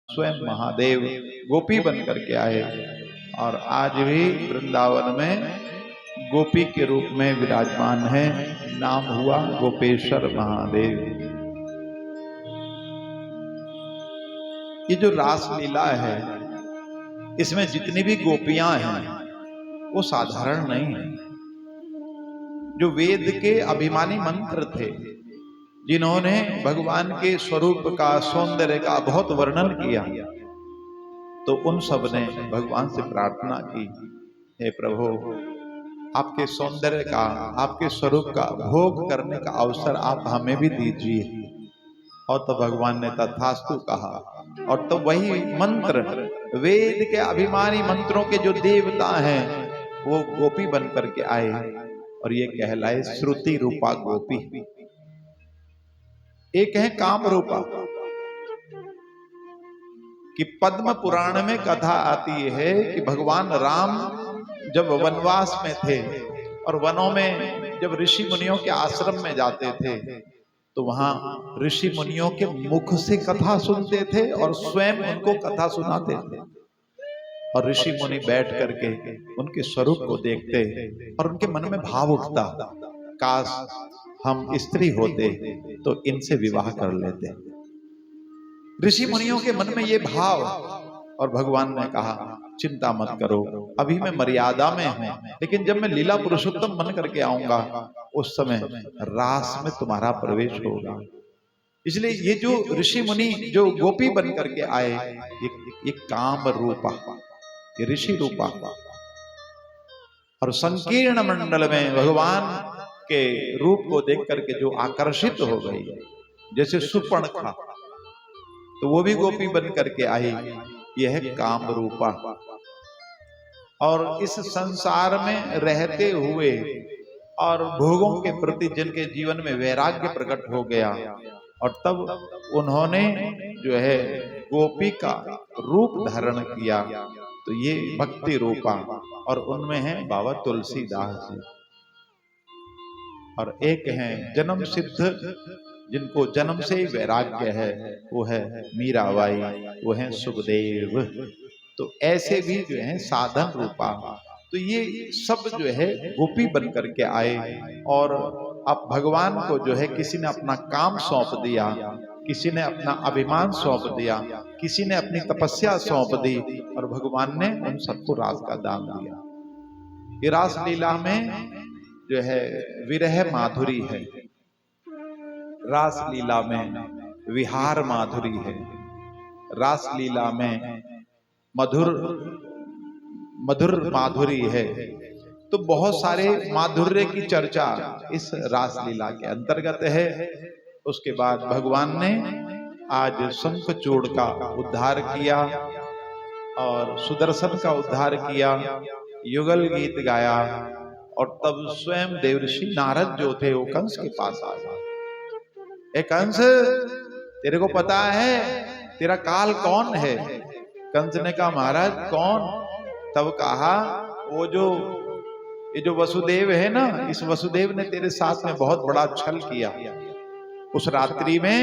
स्वयं महादेव गोपी बन करके आए और आज भी वृंदावन में गोपी के रूप में विराजमान है। नाम हुआ गोपेश्वर महादेव। ये जो रास लीला है, इसमें जितनी भी गोपियां हैं वो साधारण नहीं है। जो वेद के अभिमानी मंत्र थे, जिन्होंने भगवान के स्वरूप का, सौंदर्य का बहुत वर्णन किया, तो उन सब ने भगवान से प्रार्थना की, हे प्रभु, आपके सौंदर्य का, आपके स्वरूप का भोग करने का अवसर आप हमें भी दीजिए। और तो भगवान ने तथास्तु कहा। और तो वही मंत्र, वेद के अभिमानी मंत्रों के जो देवता हैं, वो गोपी बन करके आए और ये कहलाए श्रुति रूपा गोपी। एक है काम रूपा, कि पद्म पुराण में कथा आती है कि भगवान राम जब वनवास में थे और वनों में जब ऋषि मुनियों के आश्रम में जाते थे, तो वहां ऋषि मुनियों के मुख से कथा सुनते थे और स्वयं उनको कथा सुनाते थे। और ऋषि मुनि बैठ करके उनके स्वरूप को देखते और उनके मन में भाव उठता, काश हम स्त्री होते तो इनसे विवाह कर लेते। ऋषि मुनियों के मन में ये भाव। और भगवान ने कहा, चिंता मत करो, अभी मैं मर्यादा में हूं, लेकिन जब मैं लीला पुरुषोत्तम बन करके आऊंगा, उस समय रास में तुम्हारा प्रवेश होगा। इसलिए ये जो ऋषि मुनि जो गोपी बन करके आए, ये काम रूपा, ये ऋषि रूपा। और संकीर्ण मंडल में भगवान के रूप को देख करके जो आकर्षित हो गई, जैसे सुपर्णखा, तो वो भी गोपी बन करके आई। यह है काम रूपा। और इस संसार में रहते हुए और भोगों के प्रति जिनके जीवन में वैराग्य प्रकट हो गया, और तब उन्होंने जो है गोपी का रूप धारण किया, तो ये भक्ति रूपा। और उनमें है बाबा तुलसीदास जी, और एक है जन्म सिद्ध, जिनको जन्म से ही वैराग्य है, वो है मीराबाई, वो है सुखदेव। तो ऐसे भी जो है साधन रूपा। तो ये सब जो है गोपी बन करके आए। और अब भगवान को जो है किसी ने अपना काम सौंप दिया, किसी ने अपना अभिमान सौंप दिया, किसी ने अपनी तपस्या सौंप दी, और भगवान ने उन सबको रास का दान दिया। ये रास लीला में जो है विरह माधुरी है, रास लीला में विहार माधुरी है, रास लीला में मधुर मधुर माधुरी है। तो बहुत सारे माधुर्य की चर्चा इस रास लीला के अंतर्गत है। उसके बाद भगवान ने आज शंखचूड़ का उद्धार किया और सुदर्शन का उद्धार किया, युगल गीत गाया, और तब स्वयं देवर्षि नारद जो थे वो कंस के पास आ गए। कंस, तेरे को पता है तेरा काल कौन है? कंस ने कहा, महाराज कौन? तब कहा, वो जो ये जो वसुदेव है ना, इस वसुदेव ने तेरे साथ में बहुत बड़ा छल किया। उस रात्रि में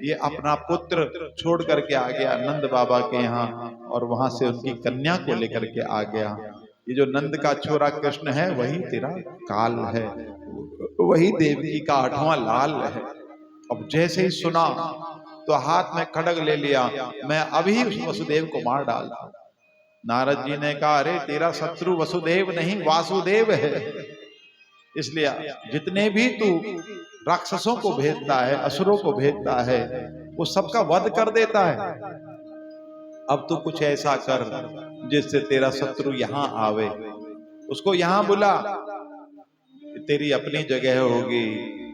ये अपना पुत्र छोड़ करके आ गया नंद बाबा के यहाँ, और वहां से उनकी कन्या को लेकर के आ गया। ये जो नंद का छोरा कृष्ण है, वही तेरा काल है, वही देवकी का 8वां लाल है। अब जैसे ही सुना तो हाथ में खड्ग ले लिया, मैं अभी उस वसुदेव को मार डालता। नारद जी ने कहा, अरे तेरा शत्रु वसुदेव नहीं वासुदेव है, इसलिए जितने भी तू राक्षसों को भेजता है, असुरों को भेजता है, वो सबका वध कर देता है। अब तू कुछ ऐसा कर जिससे तेरा शत्रु यहाँ आवे, उसको यहाँ बुला, तेरी अपनी जगह होगी,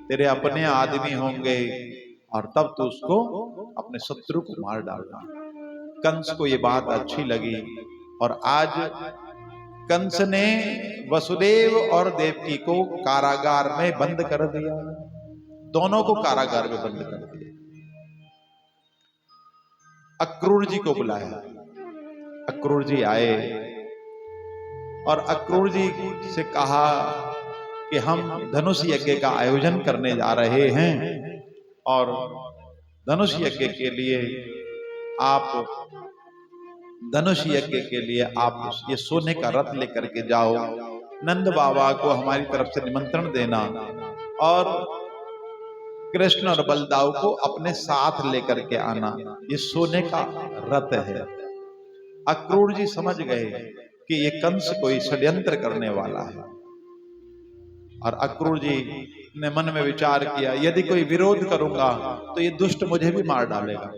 तेरे अपने आदमी होंगे, और तब तो उसको अपने शत्रु को मार डालना। कंस को ये बात अच्छी लगी, और आज कंस ने वसुदेव और देवकी को कारागार में बंद कर दिया, दोनों को कारागार में बंद कर दिया। अक्रूर जी को बुलाया, अक्रूर जी आए और अक्रूर जी से कहा कि हम धनुष यज्ञ का आयोजन करने जा रहे हैं, और धनुष यज्ञ के लिए आप धनुष यज्ञ के लिए आप ये सोने का रथ लेकर के जाओ, नंद बाबा को हमारी तरफ से निमंत्रण देना और कृष्ण और बलदाऊ को अपने साथ लेकर के आना। ये सोने का रथ है। अक्रूर जी समझ गए कि ये कंस कोई षड्यंत्र करने वाला है, और अक्रूर जी ने मन में विचार किया, यदि कोई विरोध करूंगा तो ये दुष्ट मुझे भी मार डालेगा,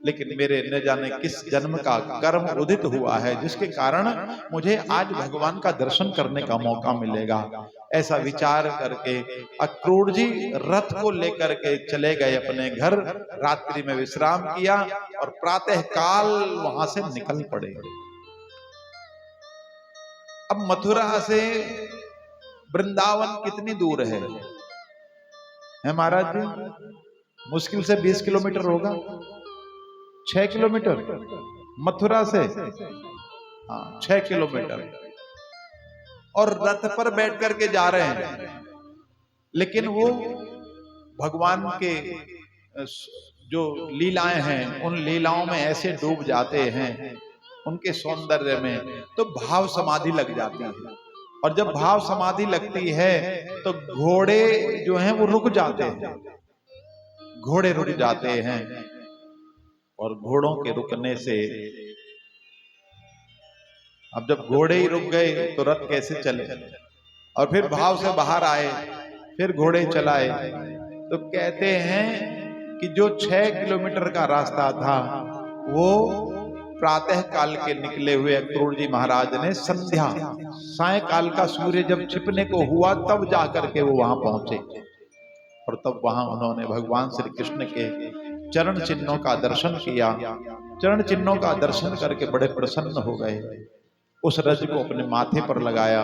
लेकिन मेरे न जाने किस जन्म का कर्म उदित हुआ है जिसके कारण मुझे आज भगवान का दर्शन करने का मौका मिलेगा। ऐसा विचार करके अक्रूर जी रथ को लेकर के चले गए अपने घर, रात्रि में विश्राम किया और प्रातः काल वहां से निकल पड़े। अब मथुरा से वृंदावन कितनी दूर है महाराज जी? मुश्किल से 20 किलोमीटर होगा, 6 किलोमीटर मथुरा से, हाँ 6 किलोमीटर, और रथ पर बैठ करके जा रहे हैं। लेकिन वो भगवान के जो लीलाएं हैं उन लीलाओं में ऐसे डूब जाते हैं, उनके सौंदर्य में, तो भाव समाधि लग जाती है। और जब भाव समाधि लगती है तो घोड़े जो हैं वो रुक जाते हैं, घोड़े रुक जाते हैं, और घोड़ों के रुकने से, अब जब घोड़े ही रुक गए तो रथ कैसे चले? और फिर भाव से बाहर आए, फिर घोड़े चलाए, तो कहते हैं कि जो 6 किलोमीटर का रास्ता था वो प्रातः काल के निकले हुए अक्रूर जी महाराज ने संध्या सायकाल का सूर्य जब छिपने को हुआ तब जाकर के वो वहां पहुंचे, और तब वहां उन्होंने भगवान श्री कृष्ण के चरण चिन्हों का दर्शन किया। चरण चिन्हों का दर्शन करके बड़े प्रसन्न हो गए, उस रज को अपने माथे पर लगाया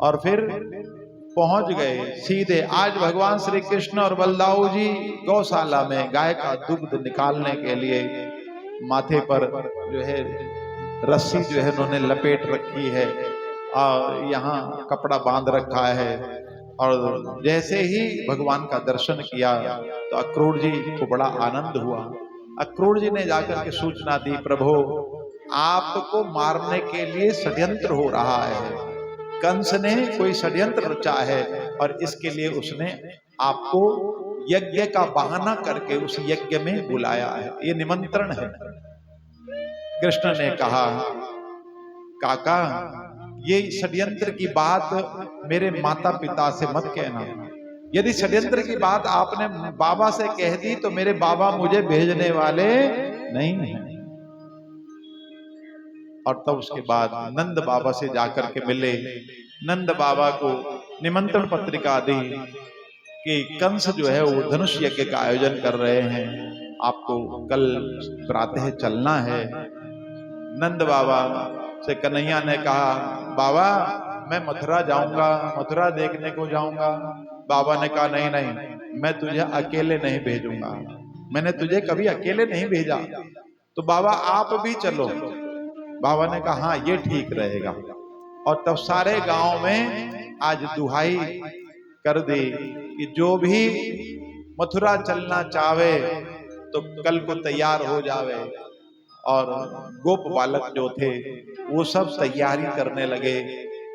और फिर पहुंच गए सीधे। आज भगवान श्री कृष्ण और बलदाऊ जी गौशाला में गाय का दुग्ध निकालने के लिए माथे पर जो है रस्सी जो है उन्होंने लपेट रखी है और यहाँ कपड़ा बांध रखा है, और जैसे ही भगवान का दर्शन किया तो अक्रूर जी को बड़ा आनंद हुआ। अक्रूर जी ने जाकर के सूचना दी, प्रभु आपको मारने के लिए षड्यंत्र हो रहा है, कंस ने कोई षड्यंत्र रचा है और इसके लिए उसने आपको यज्ञ का बहाना करके उस यज्ञ में बुलाया है, ये निमंत्रण है। कृष्ण ने कहा, काका ये षड्यंत्र की बात मेरे माता पिता से मत कहना, यदि षड्यंत्र की बात आपने बाबा से कह दी तो मेरे बाबा मुझे भेजने वाले नहीं हैं। और तब उसके बाद नंद बाबा से जाकर के मिले, नंद बाबा को निमंत्रण पत्रिका दी कि कंस जो है वो धनुष यज्ञ का आयोजन कर रहे हैं, आपको कल प्रातः चलना है। नंद बाबा से कन्हैया ने कहा, बाबा मैं मथुरा जाऊंगा, मथुरा देखने को जाऊंगा। बाबा ने कहा नहीं नहीं, मैं तुझे अकेले नहीं भेजूंगा, मैंने तुझे कभी अकेले नहीं भेजा, तो बाबा आप भी चलो। बाबा ने कहा हाँ ये ठीक रहेगा। और तब सारे गांव में आज दुहाई कर दी कि जो भी मथुरा चलना चाहे तो कल को तैयार हो जावे। और गोप बालक जो थे वो सब तैयारी करने लगे।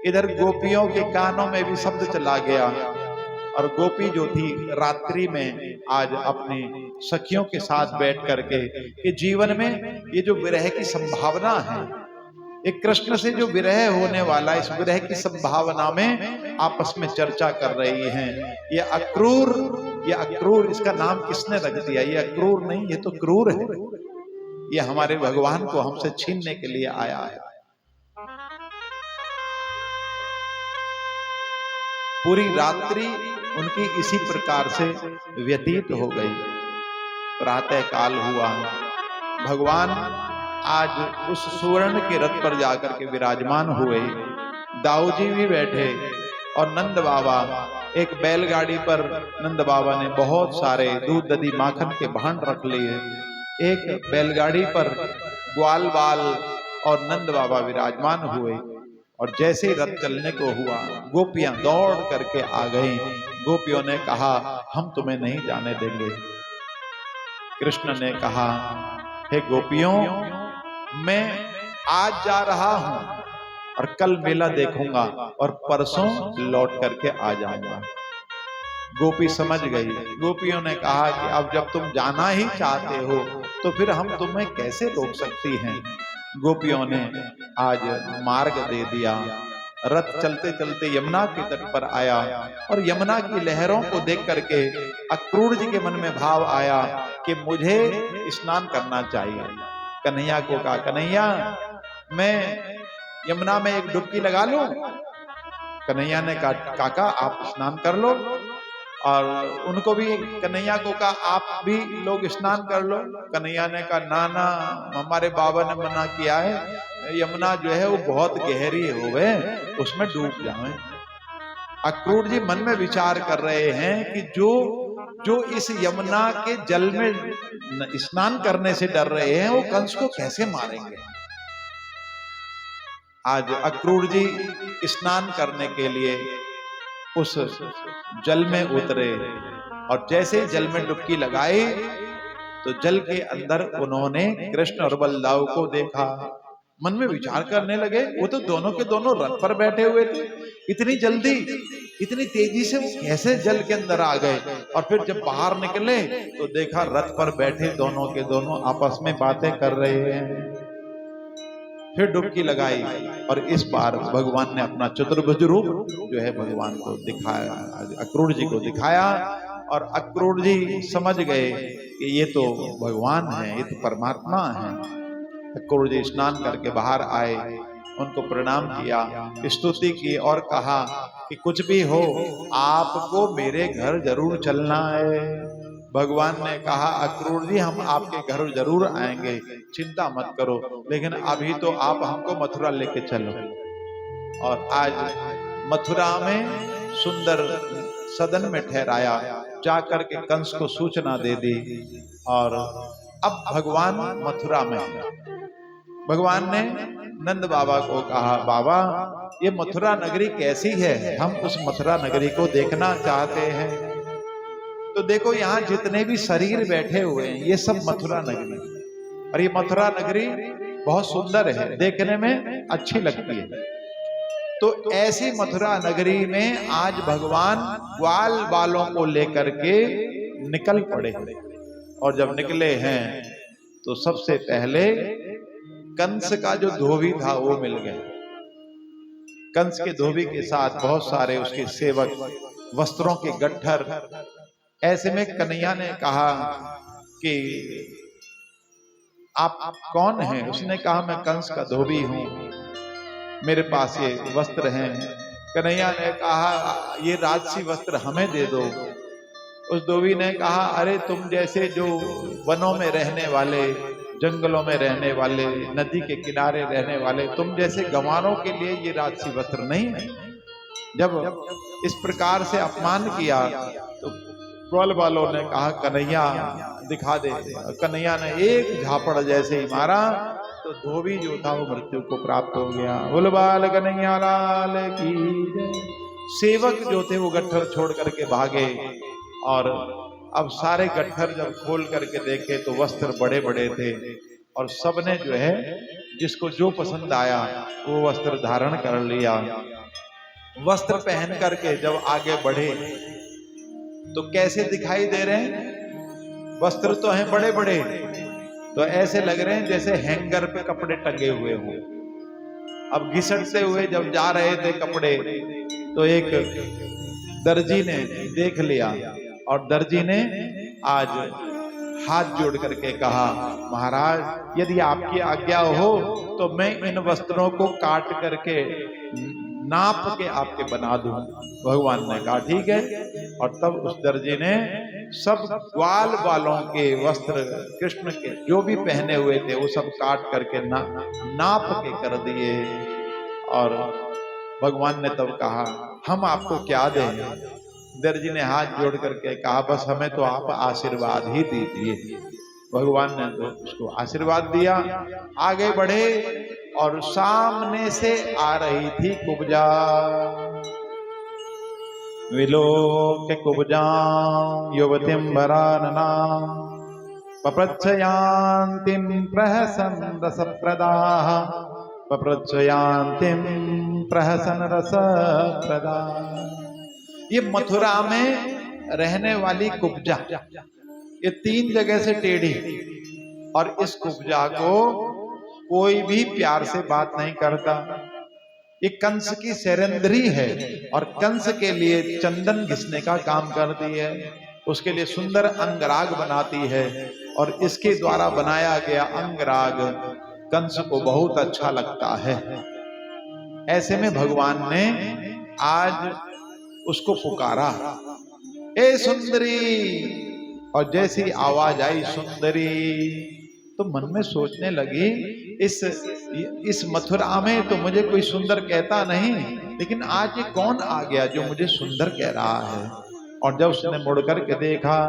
इधर गोपियों के कानों में भी शब्द चला गया, और गोपी जो थी रात्रि में आज अपनी सखियों के साथ बैठ करके कि जीवन में ये जो विरह की संभावना है, एक कृष्ण से जो विरह होने वाला, इस विरह की संभावना में आपस में चर्चा कर रही हैं। ये अक्रूर इसका नाम किसने रख दिया? ये अक्रूर नहीं, ये तो क्रूर है, ये हमारे भगवान को हमसे छीनने के लिए आया है। पूरी रात्रि उनकी इसी प्रकार से व्यतीत हो गई। प्रातः काल हुआ, भगवान आज उस सुवर्ण के रथ पर जाकर के विराजमान हुए। दाऊ जी भी बैठे और नंद बाबा एक बैलगाड़ी पर, नंद बाबा ने बहुत सारे दूध दधी माखन के भांड रख लिए। एक बैलगाड़ी पर ग्वाल बाल और नंद बाबा विराजमान हुए, और जैसे ही रथ चलने को हुआ गोपियां दौड़ करके आ गईं। गोपियों ने कहा हम तुम्हें नहीं जाने देंगे। कृष्ण ने कहा हे गोपियों, मैं आज जा रहा हूं और कल मेला देखूंगा और परसों लौट करके आ जाऊंगा। गोपी समझ गई। गोपियों ने कहा कि अब जब तुम जाना ही चाहते हो तो फिर हम तुम्हें कैसे रोक सकती हैं। गोपियों ने आज मार्ग दे दिया। रथ चलते चलते यमुना के तट पर आया और यमुना की लहरों को देख करके अक्रूर जी के मन में भाव आया कि मुझे स्नान करना चाहिए। कन्हैया को कहा, कन्हैया मैं यमुना में एक डुबकी लगा लूं? कन्हैया ने कहा, काका आप स्नान कर लो। और उनको भी कन्हैया को कहा, आप भी लोग स्नान कर लो। कन्हैया ने कहा, ना ना, हमारे बाबा ने मना किया है, यमुना जो है वो बहुत गहरी हो गए, उसमें डूब जाए। अक्रूर जी मन में विचार कर रहे हैं कि जो इस यमुना के जल में स्नान करने से डर रहे हैं वो कंस को कैसे मारेंगे। आज अक्रूर जी स्नान करने के लिए उस जल में उतरे और जैसे जल में डुबकी लगाई तो जल के अंदर उन्होंने कृष्ण और बलदाऊ को देखा। मन में विचार करने लगे, वो तो दोनों के दोनों रथ पर बैठे हुए थे, इतनी जल्दी इतनी तेजी से वो कैसे जल के अंदर आ गए। और फिर जब बाहर निकले तो देखा रथ पर बैठे दोनों के दोनों आपस में बातें कर रहे हैं। फिर डुबकी लगाई और इस बार भगवान ने अपना चतुर्भुज रूप जो है भगवान को दिखाया, अक्रूर जी को दिखाया। और अक्रूर जी समझ गए कि ये तो भगवान है, ये तो परमात्मा है। अक्रूर जी स्नान करके बाहर आए, उनको प्रणाम किया, स्तुति की और कहा कि कुछ भी हो आपको मेरे घर जरूर चलना है। भगवान ने कहा, अक्रूर जी हम आपके घर जरूर आएंगे, चिंता मत करो, लेकिन अभी तो आप हमको मथुरा लेके चलो। और आज मथुरा में सुंदर सदन में ठहराया, जाकर के कंस को सूचना दे दी। और अब भगवान मथुरा में, भगवान ने नंद बाबा को कहा, बाबा ये मथुरा नगरी कैसी है, हम उस मथुरा नगरी को देखना चाहते हैं। तो देखो यहाँ जितने भी शरीर बैठे हुए हैं ये सब मथुरा नगरी, और ये मथुरा नगरी बहुत सुंदर है, देखने में अच्छी लगती है। तो ऐसी मथुरा नगरी में आज भगवान ग्वाल बालों को लेकर के निकल पड़े। और जब निकले हैं तो सबसे पहले कंस का जो धोबी था वो मिल गया। कंस के धोबी के साथ बहुत सारे उसके सेवक, वस्त्रों के गट्ठर। ऐसे में कन्हैया ने कहा कि आप कौन हैं? उसने कहा, मैं कंस का धोबी हूं, मेरे पास ये वस्त्र हैं। कन्हैया ने कहा, ये राजसी वस्त्र हमें दे दो। उस धोबी ने कहा, अरे तुम जैसे जो वनों में रहने वाले, जंगलों में रहने वाले, नदी के किनारे रहने वाले, तुम जैसे गंवारों के लिए ये राजसी वस्त्र नहीं है। जब इस प्रकार से अपमान किया तो ग्वाल बालों ने कहा, कन्हैया दिखा दे। कन्हैया ने एक झापड़ जैसे ही मारा तो धोबी जो था वो मृत्यु को प्राप्त हो गया। बोल बाल कन्हैया लाल की जय। सेवक जो थे वो गट्ठर छोड़ करके भागे। और अब सारे गट्ठर जब खोल करके देखे तो वस्त्र बड़े बड़े थे, और सबने जो है जिसको जो पसंद आया वो वस्त्र धारण कर लिया। वस्त्र पहन करके जब आगे बढ़े तो कैसे दिखाई दे रहे हैं? वस्त्र तो हैं बड़े बड़े, तो ऐसे लग रहे हैं जैसे हैंगर पे कपड़े टंगे हुए हों। अब घिसटते हुए जब जा रहे थे कपड़े तो एक दर्जी ने देख लिया, और दर्जी ने आज हाथ जोड़ करके कहा, महाराज यदि आपकी आज्ञा हो तो मैं इन वस्त्रों को काट करके नाप के आपके बना दूं। भगवान ने कहा ठीक है। और तब उस दर्जी ने सब ग्वाल बालों के वस्त्र कृष्ण के जो भी पहने हुए थे वो सब काट करके नाप के कर दिए। और भगवान ने तब कहा, हम आपको क्या दें? दर्जी ने हाथ जोड़ करके कहा, बस हमें तो आप आशीर्वाद ही दीजिए। भगवान ने तो उसको आशीर्वाद दिया। आगे बढ़े और सामने से आ रही थी कुब्जा। विलोक्य कुब्जां युवतिं वराननां पप्रच्छयान्तिं प्रहसन रसप्रदाः, पप्रच्छयान्तिं प्रहसन रसप्रदाः। ये मथुरा में रहने वाली कुब्जा, ये 3 जगह से टेढ़ी, और इस कुब्जा को कोई भी प्यार से बात नहीं करता। ये कंस की सेरेंद्री है और कंस के लिए चंदन घिसने का काम करती है, उसके लिए सुंदर अंगराग बनाती है, और इसके द्वारा बनाया गया अंगराग कंस को बहुत अच्छा लगता है। ऐसे में भगवान ने आज उसको पुकारा, ए सुंदरी, और जैसी आवाज आई सुंदरी, तो मन में सोचने लगी इस मथुरा में तो मुझे कोई सुंदर कहता नहीं, लेकिन आज ये कौन आ गया जो मुझे सुंदर कह रहा है। और जब उसने मुड़ करके देखा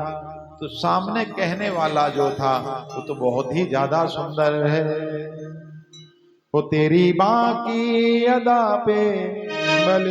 तो सामने कहने वाला जो था वो तो बहुत ही ज्यादा सुंदर है। वो तेरी बाकी अदा पे बल